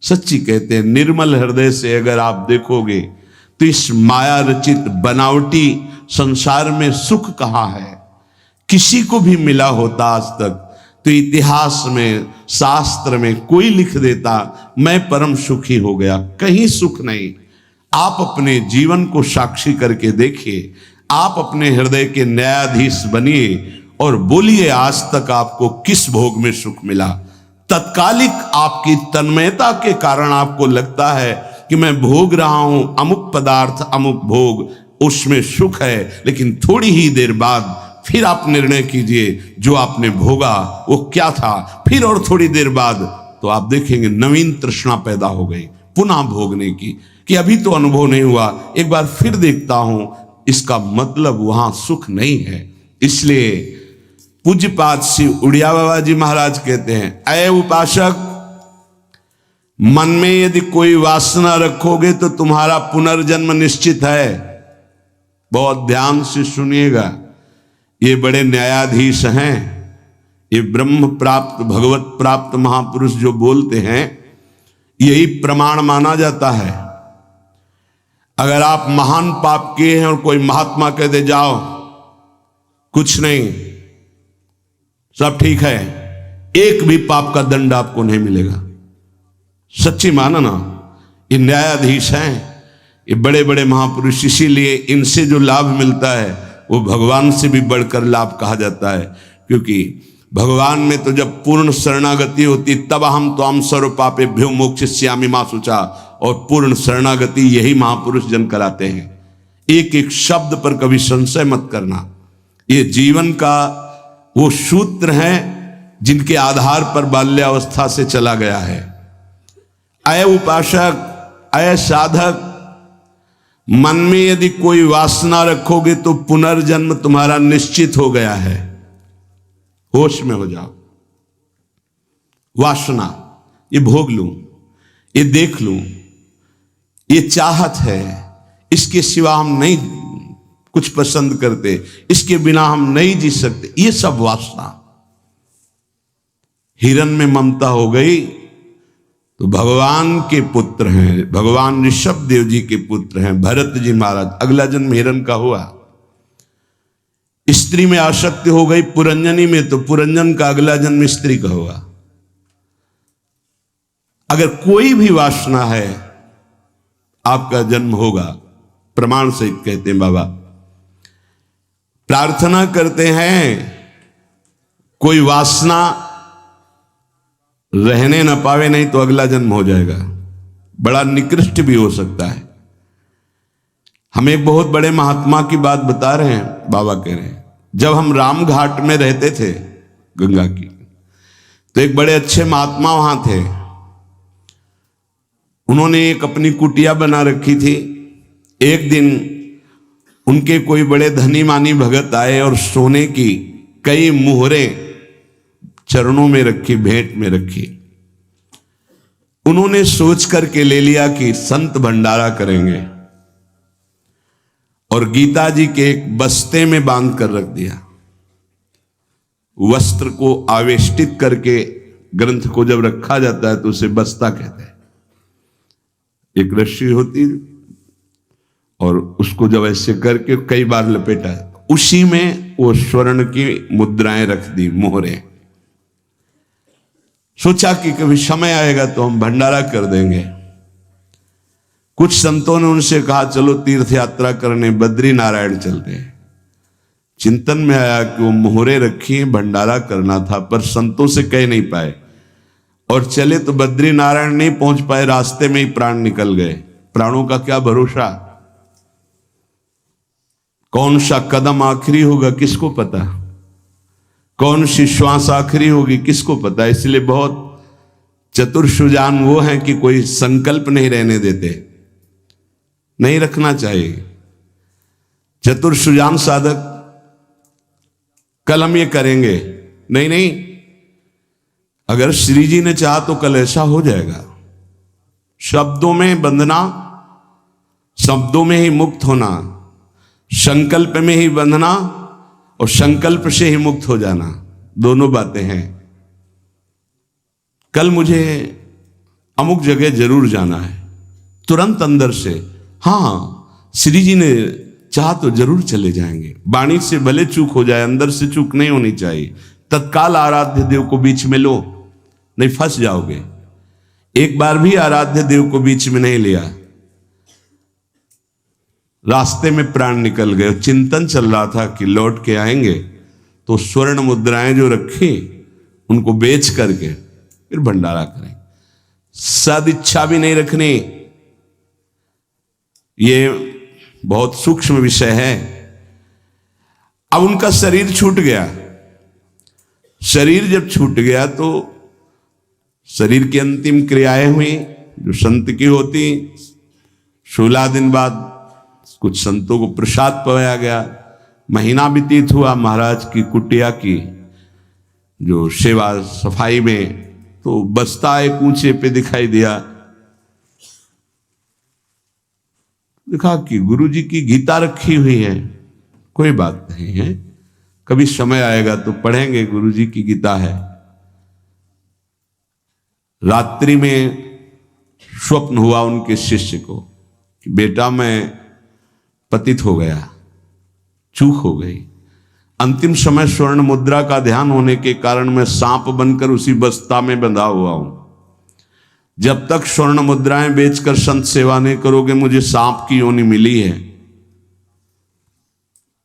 सच्ची कहते हैं, निर्मल हृदय से अगर आप देखोगे तो इस माया रचित बनावटी संसार में सुख कहाँ है। किसी को भी मिला होता आज तक तो इतिहास में, शास्त्र में कोई लिख देता मैं परम सुखी हो गया, कहीं सुख नहीं। आप अपने जीवन को साक्षी करके देखिए, आप अपने हृदय के न्यायाधीश बनिए और बोलिए आज तक आपको किस भोग में सुख मिला। तत्कालिक आपकी तन्मयता के कारण आपको लगता है कि मैं भोग रहा हूं अमुक पदार्थ, अमुक भोग, उसमें सुख है, लेकिन थोड़ी ही देर बाद फिर आप निर्णय कीजिए जो आपने भोगा वो क्या था, फिर और थोड़ी देर बाद तो आप देखेंगे नवीन तृष्णा पैदा हो गई पुनः भोगने की, कि अभी तो अनुभव नहीं हुआ, एक बार फिर देखता हूं। इसका मतलब वहां सुख नहीं है। इसलिए पूज्यपाद श्री उड़िया बाबा जी महाराज कहते हैं, अय उपासक, मन में यदि कोई वासना रखोगे तो तुम्हारा पुनर्जन्म निश्चित है। बहुत ध्यान से सुनिएगा, ये बड़े न्यायाधीश हैं, ये ब्रह्म प्राप्त भगवत प्राप्त महापुरुष जो बोलते हैं यही प्रमाण माना जाता है। अगर आप महान पाप किए हैं और कोई महात्मा कह दे जाओ कुछ नहीं सब ठीक है, एक भी पाप का दंड आपको नहीं मिलेगा। सच्ची मानना, ये न्यायाधीश हैं, ये बड़े बड़े महापुरुष, इसीलिए इनसे जो लाभ मिलता है वो भगवान से भी बढ़कर लाभ कहा जाता है। क्योंकि भगवान में तो जब पूर्ण शरणागति होती तब हम तो हम सर्व पापेभ्यो मोक्षयिष्यामि मा शुचा, और पूर्ण शरणागति यही महापुरुष जन कराते हैं। एक एक शब्द पर कभी संशय मत करना, ये जीवन का वो सूत्र है जिनके आधार पर बाल्यावस्था से चला गया है। अय उपासक, अय साधक, मन में यदि कोई वासना रखोगे तो पुनर्जन्म तुम्हारा निश्चित हो गया है। होश में हो जाओ। वासना, ये भोग लूं, ये देख लूं, ये चाहत है, इसके सिवा हम नहीं कुछ पसंद करते, इसके बिना हम नहीं जी सकते, ये सब वासना। हिरण में ममता हो गई तो भगवान के पुत्र हैं, भगवान ऋषभ देव जी के पुत्र हैं भरत जी महाराज, अगला जन्म हिरण का हुआ। स्त्री में आसक्ति हो गई पुरंजनी में तो पुरंजन का अगला जन्म स्त्री का हुआ। अगर कोई भी वासना है आपका जन्म होगा, प्रमाण सहित कहते हैं बाबा। प्रार्थना करते हैं कोई वासना रहने न पावे, नहीं तो अगला जन्म हो जाएगा, बड़ा निकृष्ट भी हो सकता है। हम एक बहुत बड़े महात्मा की बात बता रहे हैं, बाबा कह रहे हैं जब हम राम घाट में रहते थे गंगा की, तो एक बड़े अच्छे महात्मा वहां थे। उन्होंने एक अपनी कुटिया बना रखी थी। एक दिन उनके कोई बड़े धनी मानी भगत आए और सोने की कई मुहरें चरणों में रखी, भेंट में रखी। उन्होंने सोच करके ले लिया कि संत भंडारा करेंगे, और गीता जी के एक बस्ते में बांध कर रख दिया। वस्त्र को आवेष्टित करके ग्रंथ को जब रखा जाता है तो उसे बस्ता कहते हैं। एक रस्सी होती और उसको जब ऐसे करके कई बार लपेटा, उसी में वो स्वर्ण की मुद्राएं रख दी, मोहरें। सोचा कि कभी समय आएगा तो हम भंडारा कर देंगे। कुछ संतों ने उनसे कहा चलो तीर्थ यात्रा करने बद्री नारायण चलते हैं। चिंतन में आया कि वो मोहरे रखी भंडारा करना था, पर संतों से कह नहीं पाए और चले तो बद्री नारायण नहीं पहुंच पाए, रास्ते में ही प्राण निकल गए। प्राणों का क्या भरोसा, कौन सा कदम आखिरी होगा किसको पता, कौन सी श्वास आखिरी होगी किसको पता। इसलिए बहुत चतुर सुजान वो हैं कि कोई संकल्प नहीं रहने देते, नहीं रखना चाहिए। चतुर सुजान साधक कल हम ये करेंगे, नहीं नहीं, अगर श्री जी ने चाहा तो कल ऐसा हो जाएगा। शब्दों में बंधना, शब्दों में ही मुक्त होना, संकल्प में ही बंधना और संकल्प से ही मुक्त हो जाना, दोनों बातें हैं। कल मुझे अमुक जगह जरूर जाना है, तुरंत अंदर से हाँ श्री जी ने चाह तो जरूर चले जाएंगे। वाणी से भले चूक हो जाए, अंदर से चूक नहीं होनी चाहिए। तत्काल आराध्य देव को बीच में लो, नहीं फंस जाओगे। एक बार भी आराध्य देव को बीच में नहीं लिया, रास्ते में प्राण निकल गए। चिंतन चल रहा था कि लौट के आएंगे, तो स्वर्ण मुद्राएं जो रखी उनको बेच करके फिर भंडारा करें। सदिच्छा भी नहीं रखनी, ये बहुत सूक्ष्म विषय है। अब उनका शरीर छूट गया। शरीर जब छूट गया तो शरीर की अंतिम क्रियाएं हुई जो संत की होती। 16 दिन बाद कुछ संतों को प्रसाद पवाया गया। महीना व्यतीत हुआ महाराज की कुटिया की जो सेवा सफाई में, तो बस्ता एक ऊंचे पे दिखाई दिया। देखा कि गुरु जी की गीता रखी हुई है। कोई बात नहीं है, कभी समय आएगा तो पढ़ेंगे, गुरु जी की गीता है। रात्रि में स्वप्न हुआ उनके शिष्य को कि बेटा मैं पतित हो गया, चूक हो गई। अंतिम समय स्वर्ण मुद्रा का ध्यान होने के कारण मैं सांप बनकर उसी बस्ता में बंधा हुआ हूं। जब तक स्वर्ण मुद्राएं बेचकर संत सेवा नहीं करोगे, मुझे सांप की योनि मिली है।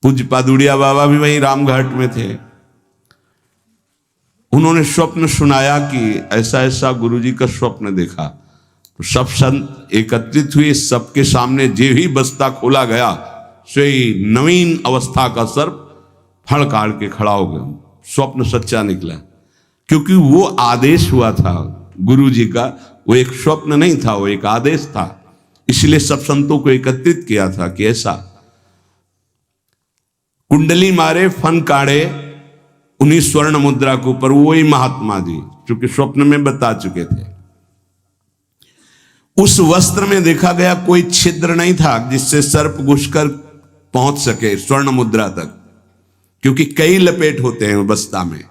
पूज्य पादुड़िया बाबा भी वहीं रामघाट में थे। उन्होंने स्वप्न सुनाया कि ऐसा ऐसा गुरुजी का स्वप्न देखा। तो सब संत एकत्रित हुए, सबके सामने जे ही बस्ता खोला गया, सोई नवीन अवस्था का सर्प फड़काड़ के खड़ा हो गया। स्वप्न सच्चा निकला, क्योंकि वो आदेश हुआ था गुरु जी का। वो एक स्वप्न नहीं था, वो एक आदेश था। इसलिए सब संतों को एकत्रित किया था कि ऐसा कुंडली मारे, फन काढ़े उन्हीं स्वर्ण मुद्रा के ऊपर। वही महात्मा जी चूंकि स्वप्न में बता चुके थे। उस वस्त्र में देखा गया कोई छिद्र नहीं था जिससे सर्प घुसकर पहुंच सके स्वर्ण मुद्रा तक, क्योंकि कई लपेट होते हैं बस्ता में।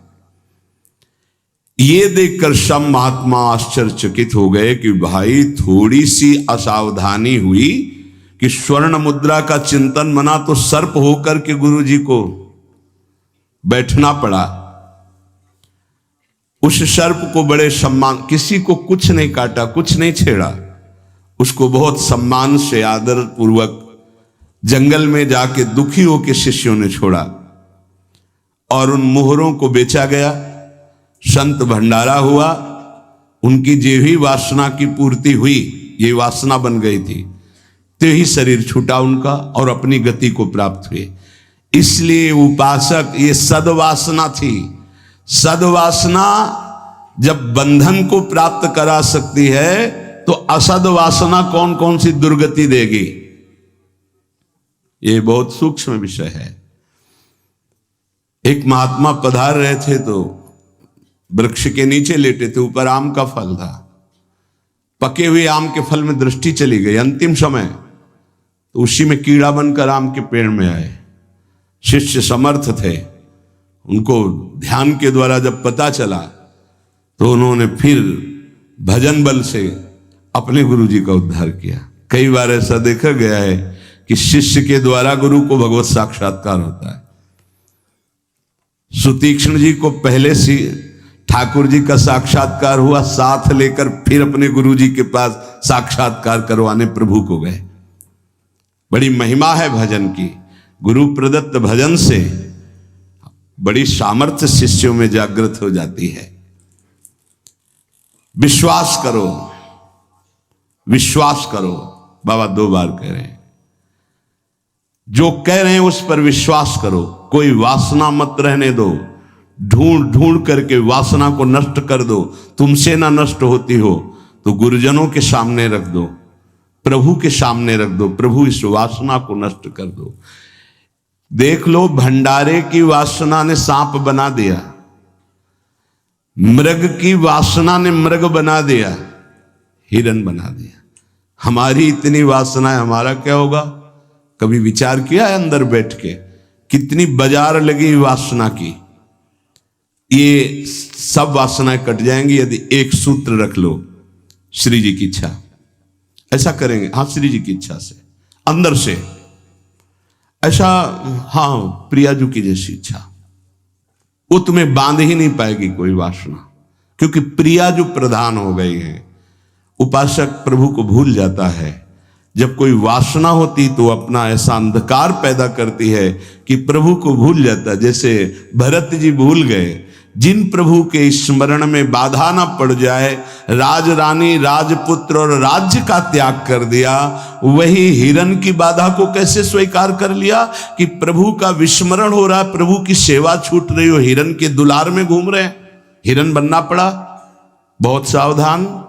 ये देखकर सब महात्मा आश्चर्यचकित हो गए कि भाई थोड़ी सी असावधानी हुई कि स्वर्ण मुद्रा का चिंतन बना तो सर्प होकर के गुरु जी को बैठना पड़ा। उस सर्प को बड़े सम्मान, किसी को कुछ नहीं काटा, कुछ नहीं छेड़ा, उसको बहुत सम्मान से आदर पूर्वक जंगल में जाके दुखी होकर शिष्यों ने छोड़ा और उन मोहरों को बेचा गया। संत भंडारा हुआ, उनकी जो ही वासना की पूर्ति हुई, ये वासना बन गई थी, तो ही शरीर छूटा उनका और अपनी गति को प्राप्त हुए। इसलिए उपासक, ये सद्वासना थी। सद्वासना जब बंधन को प्राप्त करा सकती है तो असद वासना कौन कौन सी दुर्गति देगी, ये बहुत सूक्ष्म विषय है। एक महात्मा पधार रहे थे तो वृक्ष के नीचे लेटे थे, ऊपर आम का फल था। पके हुए आम के फल में दृष्टि चली गई। अंतिम समय तो उसी में कीड़ा बनकर आम के पेड़ में आए। शिष्य समर्थ थे, उनको ध्यान के द्वारा जब पता चला तो उन्होंने फिर भजन बल से अपने गुरु जी का उद्धार किया। कई बार ऐसा देखा गया है कि शिष्य के द्वारा गुरु को भगवत साक्षात्कार होता है। सुतीक्ष्ण जी को पहले से ठाकुर जी का साक्षात्कार हुआ, साथ लेकर फिर अपने गुरु जी के पास साक्षात्कार करवाने प्रभु को गए। बड़ी महिमा है भजन की। गुरु प्रदत्त भजन से बड़ी सामर्थ्य शिष्यों में जागृत हो जाती है। विश्वास करो, विश्वास करो, बाबा 2 बार कह रहे हैं। जो कह रहे हैं उस पर विश्वास करो। कोई वासना मत रहने दो, ढूंढ ढूंढ करके वासना को नष्ट कर दो। तुमसे ना नष्ट होती हो तो गुरुजनों के सामने रख दो, प्रभु के सामने रख दो। प्रभु इस वासना को नष्ट कर दो। देख लो, भंडारे की वासना ने सांप बना दिया, मृग की वासना ने मृग बना दिया, हिरण बना दिया। हमारी इतनी वासना है, हमारा क्या होगा? कभी विचार किया है अंदर बैठ के? कितनी बाजार लगी वासना की। ये सब वासनाएं कट जाएंगी यदि एक सूत्र रख लो, श्री जी की इच्छा। ऐसा करेंगे, हाँ श्री जी की इच्छा से, अंदर से ऐसा, हाँ प्रियाजू की जैसी इच्छा। वो तुम्हें बांध ही नहीं पाएगी कोई वासना, क्योंकि प्रिया जो प्रधान हो गई है। उपासक प्रभु को भूल जाता है। जब कोई वासना होती तो अपना ऐसा अंधकार पैदा करती है कि प्रभु को भूल जाता। जैसे भरत जी भूल गए, जिन प्रभु के स्मरण में बाधा ना पड़ जाए, राज रानी राजपुत्र और राज्य का त्याग कर दिया। वही हिरन की बाधा को कैसे स्वीकार कर लिया कि प्रभु का विस्मरण हो रहा, प्रभु की सेवा छूट रही हो, हिरन के दुलार में घूम रहे हैं, हिरन बनना पड़ा। बहुत सावधान।